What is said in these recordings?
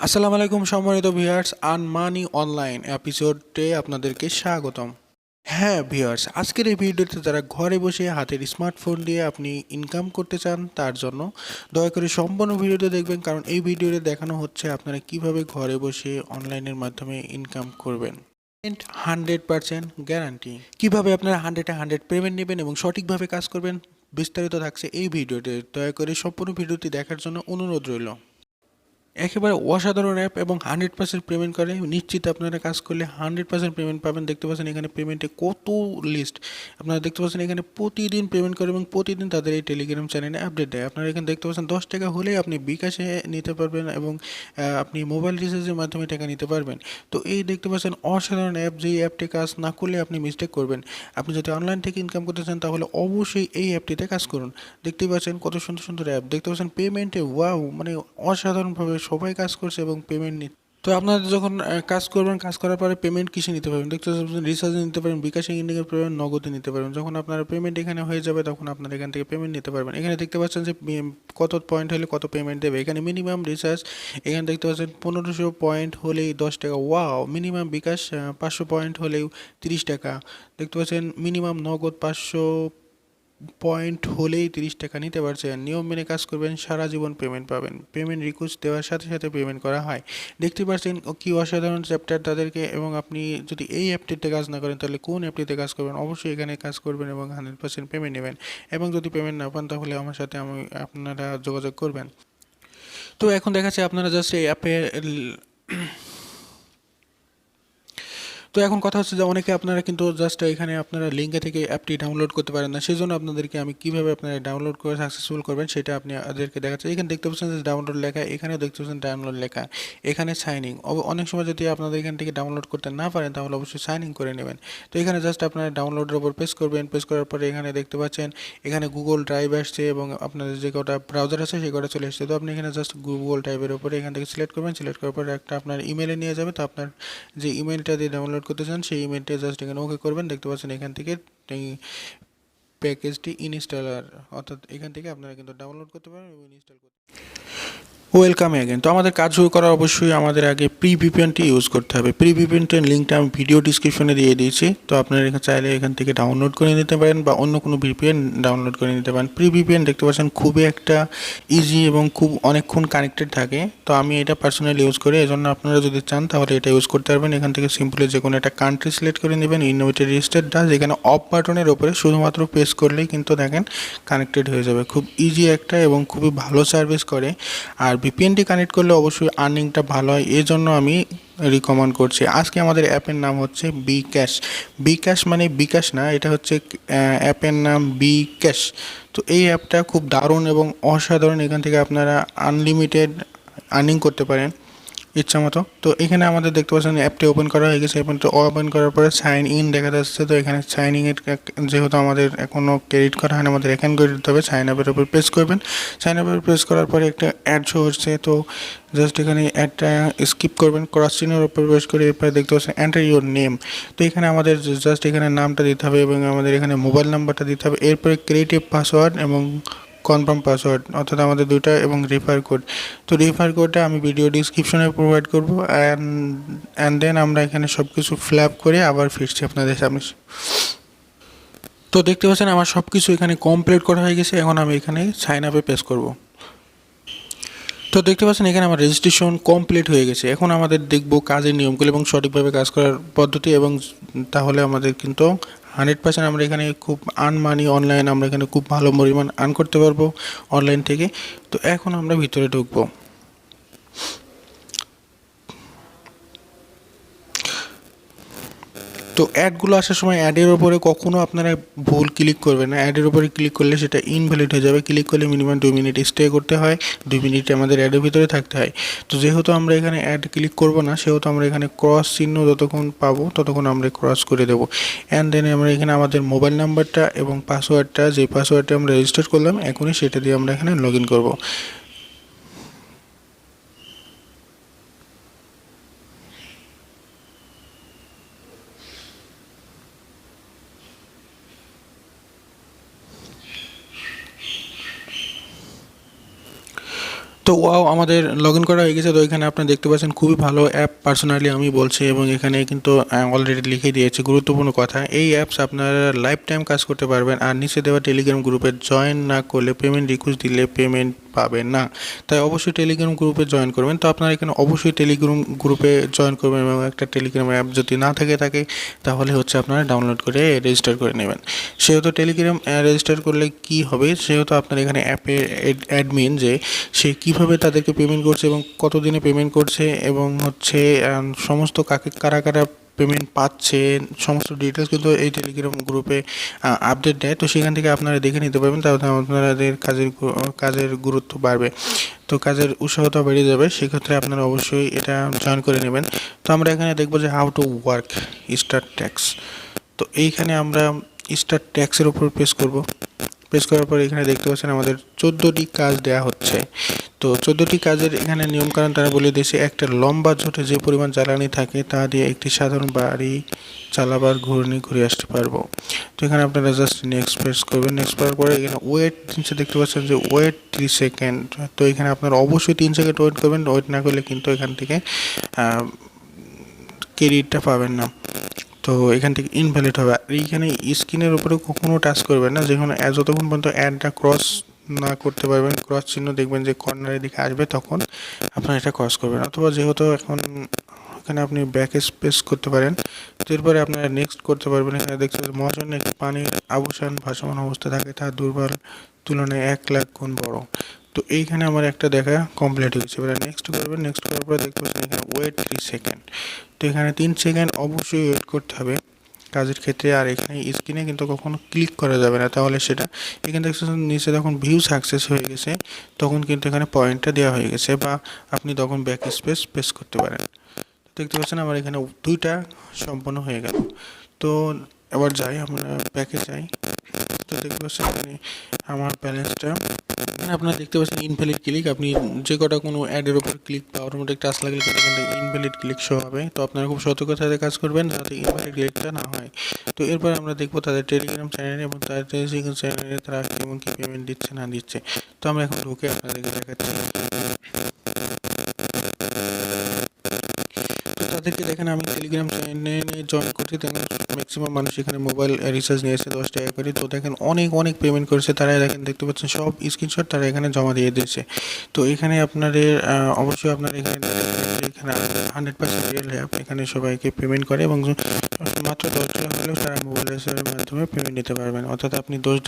আসসালামু আলাইকুম সম্মানিত ভিউয়ার্স, আর্ন মানি অনলাইন এপিসোডে আপনাদেরকে স্বাগতম। হ্যাঁ ভিউয়ার্স, আজকের এই ভিডিওতে যারা ঘরে বসে হাতের স্মার্টফোন দিয়ে আপনি ইনকাম করতে চান তার জন্য দয়া করে সম্পূর্ণ ভিডিওটা দেখবেন, কারণ এই ভিডিওতে দেখানো হচ্ছে আপনারা কিভাবে ঘরে বসে অনলাইনের মাধ্যমে ইনকাম করবেন। 100% গ্যারান্টি। কিভাবে আপনারা 100 পেমেন্ট নেবেন এবং সঠিকভাবে কাজ করবেন বিস্তারিত থাকছে এই ভিডিওতে। দয়া করে সম্পূর্ণ ভিডিওটি দেখার জন্য অনুরোধ রইল। একেবারে অসাধারণ অ্যাপ এবং 100% পেমেন্ট করে, নিশ্চিত আপনারা কাজ করলে 100% পেমেন্ট পাবেন। দেখতে পাচ্ছেন এখানে পেমেন্টে কত লিস্ট, আপনারা দেখতে পাচ্ছেন এখানে প্রতিদিন পেমেন্ট করে এবং প্রতিদিন তাদের এই টেলিগ্রাম চ্যানেলে আপডেট দেয়। আপনারা এখানে দেখতে পাচ্ছেন 10 টাকা হলেই আপনি বিকাশে নিতে পারবেন এবং আপনি মোবাইল রিচার্জের মাধ্যমে টাকা নিতে পারবেন। তো এই দেখতে পাচ্ছেন অসাধারণ অ্যাপ, যেই অ্যাপটি কাজ না করলে আপনি মিস্টেক করবেন। আপনি যদি অনলাইন থেকে ইনকাম করতে চান তাহলে অবশ্যই এই অ্যাপটিতে কাজ করুন। দেখতেই পাচ্ছেন কত সুন্দর সুন্দর অ্যাপ, দেখতে পাচ্ছেন পেমেন্টে ওয়াও, মানে অসাধারণভাবে সবাই কাজ করছে এবং পেমেন্ট নিচ্ছে। তো আপনারা যখন কাজ করবেন, কাজ করার পরে পেমেন্ট কিসে নিতে পারবেন, দেখতে পাচ্ছেন রিচার্জে নিতে পারেন, বিকাশে নিতে পারবেন, নগদে নিতে পারবেন। যখন আপনার পেমেন্ট এখানে হয়ে যাবে তখন আপনারা এখান থেকে পেমেন্ট নিতে পারবেন। এখানে দেখতে পাচ্ছেন যে কত পয়েন্ট হলে কত পেমেন্ট দেবে। এখানে মিনিমাম রিচার্জ এখানে দেখতে পাচ্ছেন 1500 পয়েন্ট হলেই 10 টাকা, ওয়াও। মিনিমাম বিকাশ 500 পয়েন্ট হলেও 30 টাকা। দেখতে পাচ্ছেন মিনিমাম নগদ 500 পয়েন্ট হলেই 30 টাকা নিতে পারছেন। নিয়ম মেনে কাজ করবেন, সারা জীবন পেমেন্ট পাবেন। পেমেন্ট রিকোয়েস্ট দেওয়ার সাথে সাথে পেমেন্ট করা হয়। দেখতে পাচ্ছেন কি অসাধারণ চ্যাপ্টার তাদেরকে। এবং আপনি যদি এই অ্যাপটিতে কাজ না করেন তাহলে কোন অ্যাপটিতে কাজ করবেন? অবশ্যই এখানে কাজ করবেন এবং 100% পেমেন্ট নেবেন। এবং যদি পেমেন্ট না পান তাহলে আমার সাথে আপনারা যোগাযোগ করবেন। তো এখন দেখাচ্ছে আপনারা জাস্ট এই অ্যাপে তো এখন কথা হচ্ছে যে অনেকে আপনারা কিন্তু জাস্ট এখানে আপনারা লিঙ্কে থেকে অ্যাপটি ডাউনলোড করতে পারেন না। সেজন্য আপনাদেরকে আমি কিভাবে আপনারা ডাউনলোড করে সাকসেসফুল করবেন সেটা আপনাদেরকে দেখাচ্ছি। এখানে দেখতে পাচ্ছেন যে ডাউনলোড লেখা, এখানেও দেখতে পাচ্ছেন ডাউনলোড লেখা, এখানে সাইন ইন। অনেক সময় যদি আপনাদের এখান থেকে ডাউনলোড করতে না পারেন তাহলে অবশ্যই সাইন ইন করে নেবেন। তো এখানে জাস্ট আপনারা ডাউনলোডের উপর প্রেস করবেন। প্রেস করার পরে এখানে দেখতে পাচ্ছেন এখানে গুগল ড্রাইভ আসছে এবং আপনাদের যে কটা ব্রাউজার আছে সেই কটা চলে আসছে। তো আপনি এখানে জাস্ট গুগল ড্রাইভের উপরে এখান থেকে সিলেক্ট করবেন। সিলেক্ট করার পরে একটা আপনার ইমেলে নিয়ে যাবে। তো আপনার যে ইমেলটা দিয়ে ডাউনলোড করতে চান সেই ইমেলটা জাস্ট এখানে ওকে করবেন। দেখতে পাচ্ছেন এখান থেকে এই প্যাকেজটি ইনস্টলার, অর্থাৎ এখান থেকে আপনারা কিন্তু ডাউনলোড করতে পারেন এবং ইনস্টল করতে পারেন। Welcome again. তো আমাদের কাজ শুরু করা অবশ্যই আমাদের আগে প্রি ভিপিএনটি ইউজ করতে হবে। প্রি ভিপিএনটির লিঙ্কটা আমি ভিডিও ডিসক্রিপশনে দিয়ে দিয়েছি। তো আপনারা এখানে চাইলে এখান থেকে ডাউনলোড করে নিতে পারেন বা অন্য কোনো ভিপিএন ডাউনলোড করে নিতে পারেন। প্রি ভিপিএন দেখতে পাচ্ছেন খুবই একটা ইজি এবং খুব অনেকক্ষণ কানেক্টেড থাকে। তো আমি এটা পার্সোনালি ইউজ করি, এজন্য আপনারা যদি চান তাহলে এটা ইউজ করতে পারবেন। এখান থেকে সিম্পলি যে কোনো একটা কান্ট্রি সিলেক্ট করে নেবেন, ইউনাইটেড স্টেট ডাচ, এখানে অফ বাটনের ওপরে শুধুমাত্র প্রেস করলেই কিন্তু দেখেন কানেক্টেড হয়ে যাবে। খুব ইজি একটা এবং খুবই ভালো সার্ভিস করে। আর ভিপিএনটি কানেক্ট করলে অবশ্যই আর্নিংটা ভালো হয়, এই জন্য আমি রিকমেন্ড করছি। আজকে আমাদের অ্যাপের নাম হচ্ছে bKash। bKash মানে বিকাশ না, এটা হচ্ছে অ্যাপের নাম bKash। তো এই অ্যাপটা খুব দারুণ এবং অসাধারণ। এখান থেকে আপনারা আনলিমিটেড আর্নিং করতে পারেন ইচ্ছা মতো। তো এখানে আমাদের দেখতে পাচ্ছেন অ্যাপটি ওপেন করা হয়ে গেছে। অ্যাপটি ওপেন করার পরে সাইন ইন দেখা যাচ্ছে। তো এখানে সাইন ইনের যেহেতু আমাদের এখনও ক্রেডিট করা হয় না, আমাদের অ্যাকাউন্ট করে দিতে হবে। সাইন আপের উপর প্রেস করবেন। সাইন আপের প্রেস করার পরে একটা অ্যাড শো হচ্ছে। তো জাস্ট এখানে অ্যাডটা স্কিপ করবেন, ক্রস চিহ্নের উপর প্রেস করে এরপরে দেখতে পাচ্ছেন এন্টার ইউর নেম। তো এখানে আমাদের জাস্ট এখানে নামটা দিতে হবে এবং আমাদের এখানে মোবাইল নাম্বারটা দিতে হবে। এরপরে ক্রিয়েটিভ পাসওয়ার্ড এবং কনফার্ম পাসওয়ার্ড, অর্থাৎ আমাদের দুইটা, এবং রেফার কোড। তো রেফার কোডটা আমি ভিডিও ডিসক্রিপশনে প্রোভাইড করবো। অ্যান্ড দেন আমরা এখানে সব কিছু ফিল আপ করে আবার ফিরছি আপনাদের সামনে। তো দেখতে পাচ্ছেন আমার সব কিছু এখানে কমপ্লিট করা হয়ে গেছে। এখন আমি এখানে সাইন আপে প্রেস করব। তো দেখতে পাচ্ছেন এখানে আমার রেজিস্ট্রেশন কমপ্লিট হয়ে গেছে। এখন আমাদের দেখব কাজের নিয়মগুলো এবং সঠিকভাবে কাজ করার পদ্ধতি, এবং তাহলে আমাদের কিন্তু 100% আমরা এখানে খুব আর্ন মানি অনলাইন, আমরা এখানে খুব ভালো পরিমাণ আর্ন করতে পারবো অনলাইন থেকে। তো এখন আমরা ভিতরে ঢুকবো। তো অ্যাডগুলো আসার সময় অ্যাডের ওপরে কখনও আপনারা ভুল ক্লিক করবেন না। অ্যাডের ওপরে ক্লিক করলে সেটা ইনভ্যালিড হয়ে যাবে। ক্লিক করলে মিনিমাম 2 মিনিট স্টে করতে হয়, 2 মিনিট আমাদের অ্যাডের ভিতরে থাকতে হয়। তো যেহেতু আমরা এখানে অ্যাড ক্লিক করব না, সেহেতু আমরা এখানে ক্রস চিহ্ন যতক্ষণ পাবো ততক্ষণ আমরা ক্রস করে দেবো। অ্যান্ড দেন আমরা এখানে আমাদের মোবাইল নাম্বারটা এবং পাসওয়ার্ডটা, যে পাসওয়ার্ডটা আমরা রেজিস্টার করলাম এখনই, সেটা দিয়ে আমরা এখানে লগ ইন করবো। তো তো ওয়াও, আমাদের লগ ইন করা হয়ে গেছে। তো এখানে আপনি দেখতে পাচ্ছেন খুবই ভালো অ্যাপ, পার্সোনালি আমি বলছি, এবং এখানে কিন্তু অলরেডি লিখে দিয়েছে গুরুত্বপূর্ণ কথা, এই অ্যাপস আপনারা লাইফ টাইম কাজ করতে পারবেন, আর নিচে দেওয়া টেলিগ্রাম গ্রুপে জয়েন না করলে পেমেন্ট রিকোয়েস্ট দিলে পেমেন্ট পাবেন না। তাই অবশ্যই টেলিগ্রাম গ্রুপে জয়েন করবেন। তো আপনারা এখানে অবশ্যই টেলিগ্রাম গ্রুপে জয়েন করবেন, এবং একটা টেলিগ্রাম অ্যাপ যদি না থাকে তাহলে হচ্ছে আপনারা ডাউনলোড করে রেজিস্টার করে নেবেন। সেহেতু টেলিগ্রাম রেজিস্টার করলে কি হবে, সেহেতু আপনার এখানে অ্যাপের অ্যাডমিন যে সে কীভাবে তাদেরকে পেমেন্ট করছে এবং কতদিনে পেমেন্ট করছে, এবং হচ্ছে সমস্ত কারা কারা পেমেন্ট পাচ্ছে, সমস্ত ডিটেলস কিন্তু এই টেলিগ্রাম গ্রুপে আপডেট দেয়। তো সেখান থেকে আপনারা দেখে নিতে পারবেন, তাহলে আপনাদের কাজের গুরুত্ব বাড়বে, তো কাজের উৎসাহতা বেড়ে যাবে। সেক্ষেত্রে আপনারা অবশ্যই এটা জয়েন করে নেবেন। তো আমরা এখানে দেখব যে how to work start tax. তো এইখানে আমরা স্টার্ট ট্যাক্সের উপর প্রেস করব। প্রেস করার পর এখানে দেখতে পাচ্ছেন আমাদের 14টি কাজ দেয়া হচ্ছে। তো 14টি কাজের এখানে নিয়মকানুন তারা বলে দিয়েছে, একটা লম্বা জোটে যে পরিমাণ জ্বালানি থাকে তা দিয়ে একটি সাধারণ বাড়ি চালাবার ঘূর্ণি ঘুরে আসতে পারবো। তো এখানে আপনারা জাস্ট নেক্সট প্রেস করবেন। নেক্সট করার পরে এখানে ওয়েট নিচে দেখতে পাচ্ছেন যে ওয়েট 3 সেকেন্ড। তো এখানে আপনারা অবশ্যই 3 সেকেন্ড ওয়েট করবেন, ওয়েট না করলে কিন্তু এখান থেকে ক্রেডিটটা পাবেন না। তো এখান থেকে ইনভ্যালিড হবে। আর এইখানে স্ক্রিনের উপরে কখনো টাচ করবেন না, যেখানে যতক্ষণ পর্যন্ত অ্যাডটা ক্রস না করতে পারবেন, ক্রস চিহ্ন দেখবেন যে কর্নারের দিকে আসবে, তখন আপনারা এটা ক্রস করবেন। অথবা যেহেতু এখন এখানে আপনি ব্যাক স্পেস করতে পারেন। তো এরপরে আপনারা নেক্সট করতে পারবেন। এখানে দেখছেন মহাশূন্যে একটি পানির আবসান ভাসমান অবস্থায় থাকে, তার দুর্বল তুলনায় 1,00,000 গুণ বড়। তো এইখানে আমার একটা দেখা কমপ্লিট হয়েছে। এবারে নেক্সট করবেন। নেক্সট করার পরে দেখতে পাচ্ছেন এখানে ওয়েট 3 সেকেন্ড। তো এখানে 3 সেকেন্ড অবশ্যই ওয়েট করতে হবে কাজের ক্ষেত্রে। আর এখানে স্ক্রিনে কিন্তু কখনো ক্লিক করা যাবে না, তাহলে সেটা এখানে দেখছেন নিচে যখন ভিউ সাকসেস হয়ে গেছে তখন কিন্তু এখানে পয়েন্টটা দেওয়া হয়ে গেছে, বা আপনি তখন ব্যাক স্পেস প্রেস করতে পারেন। দেখতে পাচ্ছেন আমার এখানে 2টা সম্পন্ন হয়ে গেল। তো এবার যাই, আমরা ব্যাকে যাই। তো দেখতে পাচ্ছেন এখানে আমার ব্যালেন্সটা, এখানে আপনারা দেখতে পাচ্ছেন ইনভ্যালিড ক্লিক। আপনি যে কটা কোনো অ্যাডের উপর ক্লিক বা অটোমেটিক টাচ লাগলে কিন্তু এখান থেকে ইনভ্যালিড ক্লিক শো হবে। তো আপনারা খুব সতর্কতার সাথে কাজ করবেন যাতে ইনভ্যালিড ক্লিকটা না হয়। তো এরপর আমরা দেখবো তাদের টেলিগ্রাম চ্যানেলে, এবং তাদের টেলিগ্রাম চ্যানেলে তারা কেমন কী পেমেন্ট দিচ্ছে না দিচ্ছে। তো আমরা এখন ঢুকে আপনাদেরকে দেখাচ্ছি। তো তাদেরকে দেখেন আমি টেলিগ্রাম চ্যানেলে জয়েন করছি, দেখেন ম্যাক্সিমাম মানুষ এখানে মোবাইল রিচার্জ নিয়েছে 10 টাকা করে। তো দেখেন অনেক পেমেন্ট করেছে তারা, দেখেন দেখতে পাচ্ছেন সব স্ক্রিনশট তারা এখানে জমা দিয়ে দিয়েছে। তো এখানে আপনাদের অবশ্যই আপনার এখানে 100% রিয়েল অ্যাপ, এখানে সবাইকে পেমেন্ট করে, এবং মাত্র $10 হলেও তারা মোবাইল রিচার্জের মাধ্যমে পেমেন্ট নিতে পারবেন। অর্থাৎ আপনি $10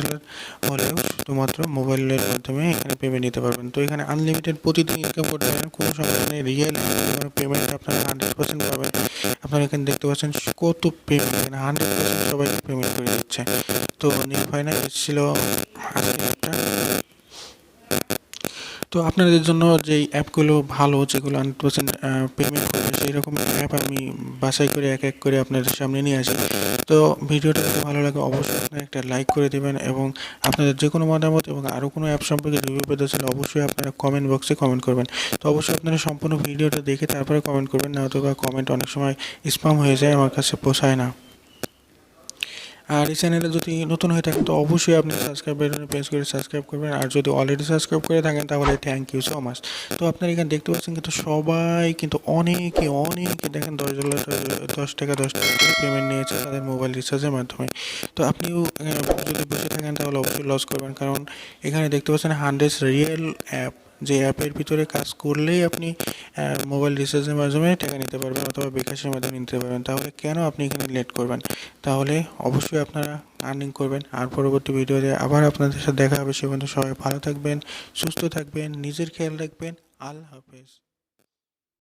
হলেও শুধুমাত্র মোবাইলের মাধ্যমে এখানে পেমেন্ট নিতে পারবেন। তো এখানে আনলিমিটেড প্রতিদিন ইনকাম করতে পারেন, কোনো সমস্যা নেই। রিয়েল পেমেন্ট আপনারা 100% পাবেন। আপনারা এখানে দেখতে পাচ্ছেন কত পেমেন্ট, এখানে 100% সবাইকে পেমেন্ট করে দিচ্ছে। তো নির্ভয় না ছিল আজকে একটা। তো আপনাদের জন্য যেই অ্যাপগুলো ভালো, যেগুলো 100% পেমেন্ট করবে, সেই রকম অ্যাপ আমি বাছাই করে এক এক করে আপনাদের সামনে নিয়ে আসি। তো ভিডিওটা যদি ভালো লাগে অবশ্যই আপনারা একটা লাইক করে দেবেন, এবং আপনাদের যে কোনো মতামত এবং আরও কোনো অ্যাপ সম্পর্কে রিভিউ পেতে চাইলে অবশ্যই আপনারা কমেন্ট বক্সে কমেন্ট করবেন। তো অবশ্যই আপনারা সম্পূর্ণ ভিডিওটা দেখে তারপরে কমেন্ট করবেন, না হয়তো বা কমেন্ট অনেক সময় স্প্যাম হয়ে যায়, আমার কাছে পোষায় না। আর এই চ্যানেলে যদি নতুন হয়ে থাকেন তো অবশ্যই আপনি সাবস্ক্রাইব বাটনে প্রেস করে সাবস্ক্রাইব করবেন, আর যদি অলরেডি সাবস্ক্রাইব করে থাকেন তাহলে থ্যাংক ইউ সো মাচ। তো আপনারা এখানে দেখতে পাচ্ছেন কিন্তু সবাই কিন্তু অনেকে দেখেন $10 করে পেমেন্ট নিয়েছে তাদের মোবাইল রিচার্জের মাধ্যমে। তো আপনিও যদি বসে থাকেন তাহলে অবশ্যই লস করবেন, কারণ এখানে দেখতে পাচ্ছেন 100 রিয়েল অ্যাপ, যে অ্যাপের ভিতরে কাজ করলেই আপনি মোবাইল রিচার্জের মাধ্যমে টাকা নিতে পারবেন, অথবা bKashের মাধ্যমে নিতে পারবেন। তাহলে কেন আপনি এখানে লেট করবেন? তাহলে অবশ্যই আপনারা আর্নিং করবেন। আর পরবর্তী ভিডিওতে আবার আপনাদের সাথে দেখা হবে। সে পর্যন্ত সবাই ভালো থাকবেন, সুস্থ থাকবেন, নিজের খেয়াল রাখবেন। আল্লাহ হাফেজ।